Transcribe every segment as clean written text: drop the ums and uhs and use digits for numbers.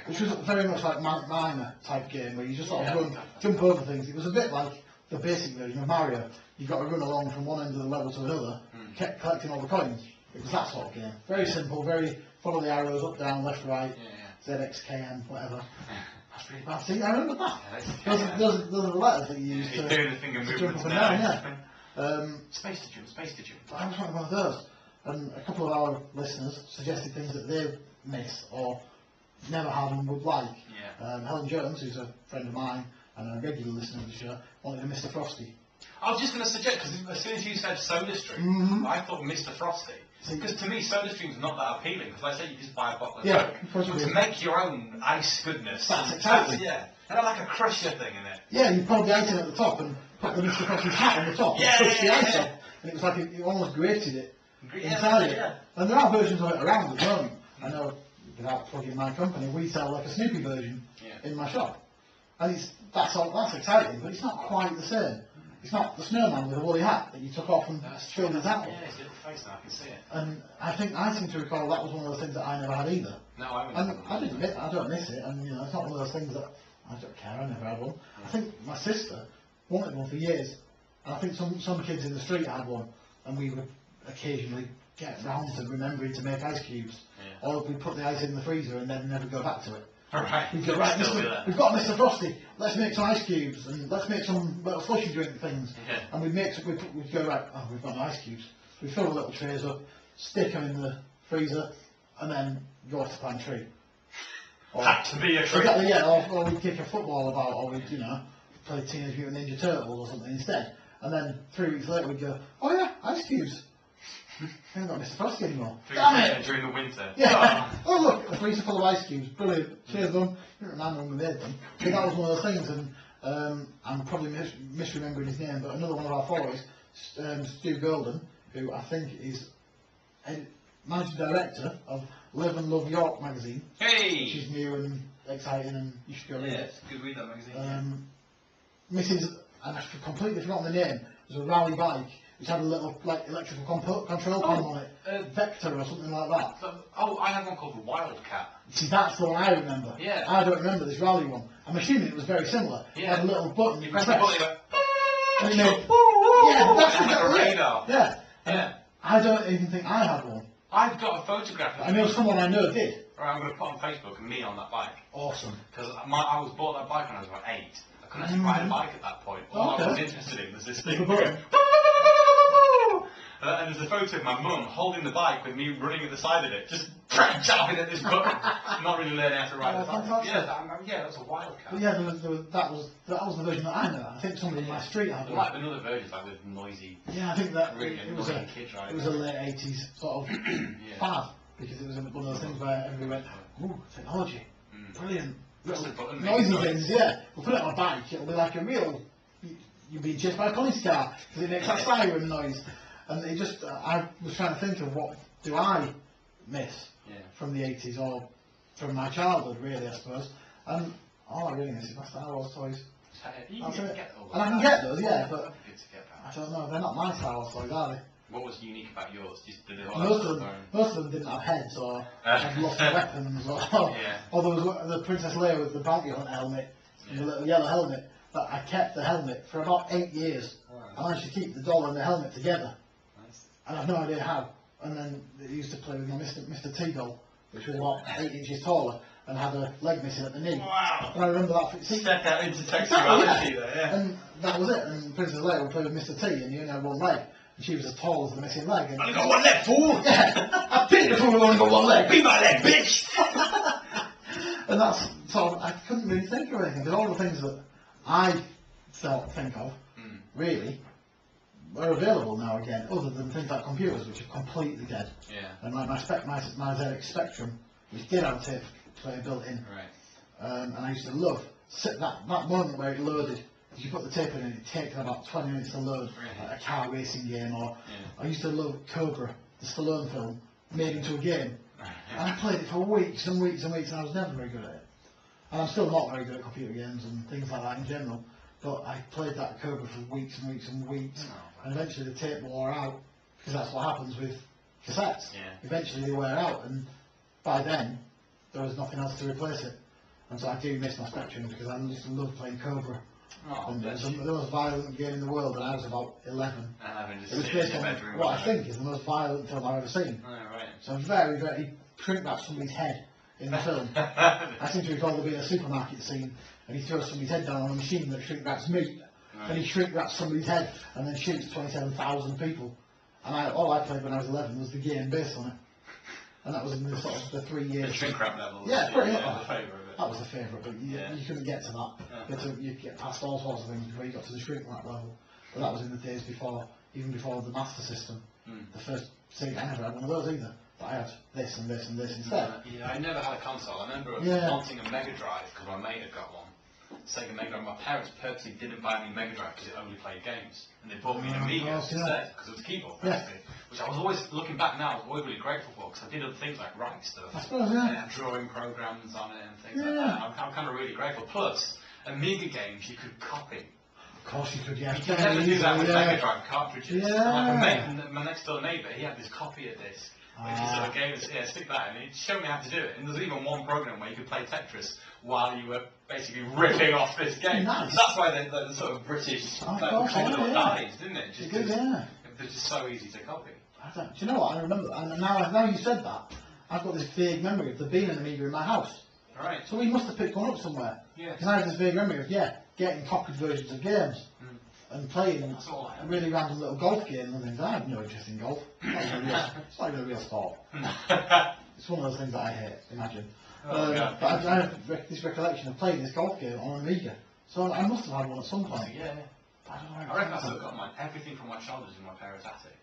which was very much like Miner type game, where you just sort of run, jump over things. It was a bit like the basic version of Mario. You've got to run along from one end of the level to another, kept collecting all the coins. It was that sort of game. Very simple, very follow the arrows, up, down, left, right, Z, X, K, M, whatever. That's really bad. See, I remember that. Those are the letters that you use to jump up and down, Space to jump. I was one of those. And a couple of our listeners suggested things that they miss or never had and would like. Helen Jones, who's a friend of mine and a regular listener of the show, wanted a Mr. Frosty. I was just going to suggest, because as soon as you said SodaStream, I thought Mr. Frosty. Because to me, SodaStream's not that appealing. Because like I said, you just buy a bottle of Coke. But to make your own ice goodness. That's exciting. And like a crusher thing in it. Yeah, you put the ice in at the top and put the Mr. Frosty's hat on the top and touch the ice off. And it was like it almost grated it inside it. And there are versions of it around at the moment. I know, without plugging my company, we sell like a Snoopy version in my shop. And that's exciting, but it's not quite the same. It's not the snowman with a woolly hat that you took off and filled his hat off. Yeah, his little face now, I can see it. And I seem to recall that was one of those things that I never had either. No, I don't miss it, and it's not one of those things that I don't care, I never had one. I think my sister wanted one for years, and I think some kids in the street had one, and we would occasionally get round to remembering to make ice cubes, or we'd put the ice in the freezer and then never go back to it. Right. We'd go, right, we've got Mr. Frosty, let's make some ice cubes, and let's make some little slushy drink things. And we'd go, right, oh, we've got ice cubes. We'd fill the little trays up, stick them in the freezer, and then go off to pantry. Had to be a treat. Exactly, or we'd kick a football about, or we'd, play Teenage Mutant Ninja Turtles or something instead. And then 3 weeks later we'd go, oh yeah, ice cubes. I haven't got Mr. Frosty anymore. During the winter. Yeah. Oh look, a freezer full of ice cubes. Brilliant. Cheers, them. I don't remember when we made them. But that was one of the things, and I'm probably misremembering his name, but another one of our followers, Stu Golden, who I think is managing director of Live and Love York magazine. Hey! Which is new and exciting, and you should go read it. It's good to read that magazine. Mrs. and I've completely forgotten the name. There's a rally bike which had a little electrical control panel on it, Vector or something like that. I had one called the Wildcat. See, that's the one I remember. Yeah. I don't remember this rally one. I'm assuming it was very similar. Yeah. It had a little button You press, press the button, and it made, that's like a radar. Yeah. I don't even think I had one. I've got a photograph of I know someone I know did. Right, I'm going to put on Facebook me on that bike. Awesome. Because I was bought that bike when I was about 8. I couldn't actually ride a bike at that point. All I was interested in was this thing. And there's a photo of my mum holding the bike with me running at the side of it, just jumping at this button, not really learning how to ride the bike. Yeah, that was a Wildcat. But yeah, that was the version that I know. I think somebody in my street had there one. might have been other versions like with noisy. Yeah, I think that really it was a late 80s sort of fad, because it was one of those things where everybody went, ooh, technology, brilliant. Noisy things, we'll put it on a bike, it'll be like a real, you'll be chased by a police car, because it makes that siren noise. And it just, I was trying to think of what do I miss from the 80s, or from my childhood really, I suppose. And all I really miss is my Star Wars toys. That's it. And I can get those, but I don't know, they're not my Star Wars toys, are they? What was unique about yours? Most of them didn't have heads, or had lots of weapons, or there was the Princess Leia with the bounty hunter helmet, and the little yellow helmet. But I kept the helmet for about 8 years. I managed to keep the doll and the helmet together. And I've no idea how. And then they used to play with my Mr. T doll, which was about 8 inches taller and had a leg missing at the knee. Wow! And I remember that. Step out into textuality there, And that was it. And Princess Leia would play with Mr. T, and he only had one leg. And she was as tall as the missing leg. And I only got one leg, fool! I picked the fool who only got one leg. Be my leg, bitch! And that's sort of, I couldn't really think of anything, because all the things that I think of, really, are available now again, other than things like computers, which are completely dead. And like my ZX Spectrum, which did have a tape player built in. And I used to love that moment where it loaded. You put the tape in and it takes about 20 minutes to load, like a car racing game. Or I used to love Cobra, the Stallone film, made into a game. And I played it for weeks and weeks and weeks, and I was never very good at it. And I'm still not very good at computer games and things like that in general. But I played that Cobra for weeks and weeks and weeks, and eventually the tape wore out, because that's what happens with cassettes. Eventually they wear out, and by then there was nothing else to replace it. And so I do miss my Spectrum because I just love playing Cobra. Oh, And it was the most violent game in the world when I was about 11. It was based on what I think is the most violent film I've ever seen. Oh, right. So very, very shrink wrapped somebody's head in the film. I seem to recall there being a supermarket scene and he throws somebody's head down on a machine that shrink wraps meat. Right. And he shrink wraps somebody's head and then shoots 27,000 people. And all I played when I was 11 was the game based on it. And that was in the sort of the 3 years. The shrink wrap levels. Yeah, pretty much. That was the favourite That was the favourite, but you couldn't get to that. You get past all sorts of things before you got to the shrink wrap level. But that was in the days before, even before the Master System. The first Sega, I never had one of those either. But I had this and this and this instead. Yeah, I never had a console. I remember wanting a Mega Drive because my mate had got one. Sega Mega Drive. My parents purposely didn't buy me a Mega Drive because it only played games. And they bought me an Amiga instead because it was a keyboard, basically. Which I was always, looking back now, I was always really grateful for because I did other things like write stuff. I suppose, and drawing programs on it and things like that. I'm kind of really grateful. Plus, Amiga games you could copy. Of course you could, yeah. You could never do that with Mega Drive cartridges. Yeah. Like my next door neighbour, he had this copy of this. Which is sort of game, stick that in. He showed me how to do it. And there's even one program where you could play Tetris while you were basically ripping off this game. Nice. That's why the sort of British Commodore died, didn't it? Just they're just so easy to copy. Do you know what? I remember that. And now you said that, I've got this vague memory of there being an Amiga in my house. Right. So we must have picked one up somewhere. Yeah. Because I have this vague memory of, getting copied versions of games. And playing them. That's all I have. Really random little golf games and things. I have no interest in golf. It's not even a real sport. It's one of those things that I hate, imagine. But I have this recollection of playing this golf game on an Amiga. So I must have had one at some point. Yeah. I don't know. I reckon I still got mine. Everything from my childhood is in my parents' attic.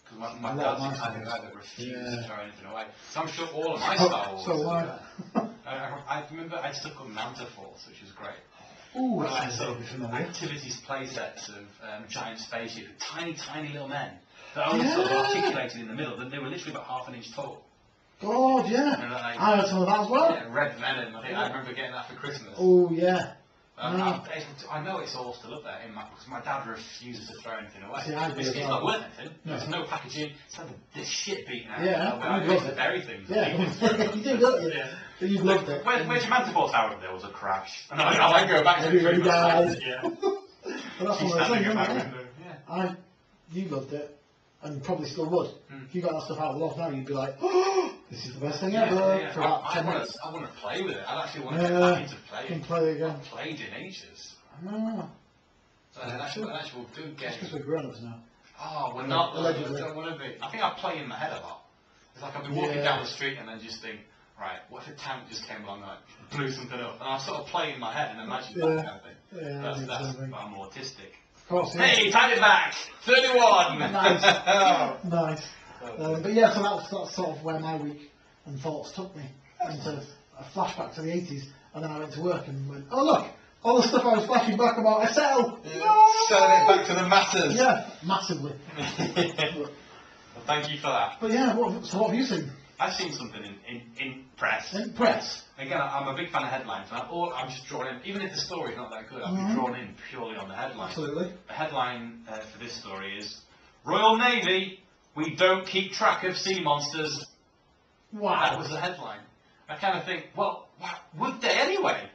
Because my dad's the kind of guy that refused to throw anything away. So I'm sure all of my Star Wars is there. I remember I took up Manta Force, which was great. Ooh, that's sort of activities play sets of giant spaceship, tiny, tiny little men that only sort of articulated in the middle. They were literally about half an inch tall. God, yeah. I had some of that as well. Yeah, Red Venom. I remember getting that for Christmas. Oh, yeah. I know it's all still up there because my dad refuses to throw anything away. See, it's not worth anything. There's no packaging. It's like the shit beaten out. Yeah, I used to bury things. Yeah, you do, don't you? Yeah. But you loved it. Where's your Manta Force tower? There was a crash. And I go back to everybody died. Yeah. But that's one of those things, isn't it? You loved it, and probably still would. If you got that stuff out of the loft now, you'd be like, oh, this is the best thing ever. For about 10 minutes. I want to play with it. I actually want to get back into playing. Play again. I've played in ages. So an actual good game. That's because we're grown-ups now. Oh, we're not. Allegedly. I don't want to be. I think I play in my head a lot. It's like I've been walking down the street and then just think, right, what if a tank just came along and like, blew something up? And I sort of play in my head and imagine that kind of thing. That's I'm autistic. Of course, Hey, time it back! 31! Nice. But yeah, so that's sort of where my week and thoughts took me. Into a flashback to the 80s, and then I went to work and went, oh look, all the stuff I was flashing back about, I sell! No! Selling it back to the masses! Yeah, massively. Well, thank you for that. But yeah, so what have you seen? I've seen something in press. In press? Again, I'm a big fan of headlines, and I'm just drawn in. Even if the story's not that good, I'll be drawn in purely on the headline. Absolutely. The headline for this story is, Royal Navy, we don't keep track of sea monsters. Wow. That was the headline. I kind of think, well, would they anyway?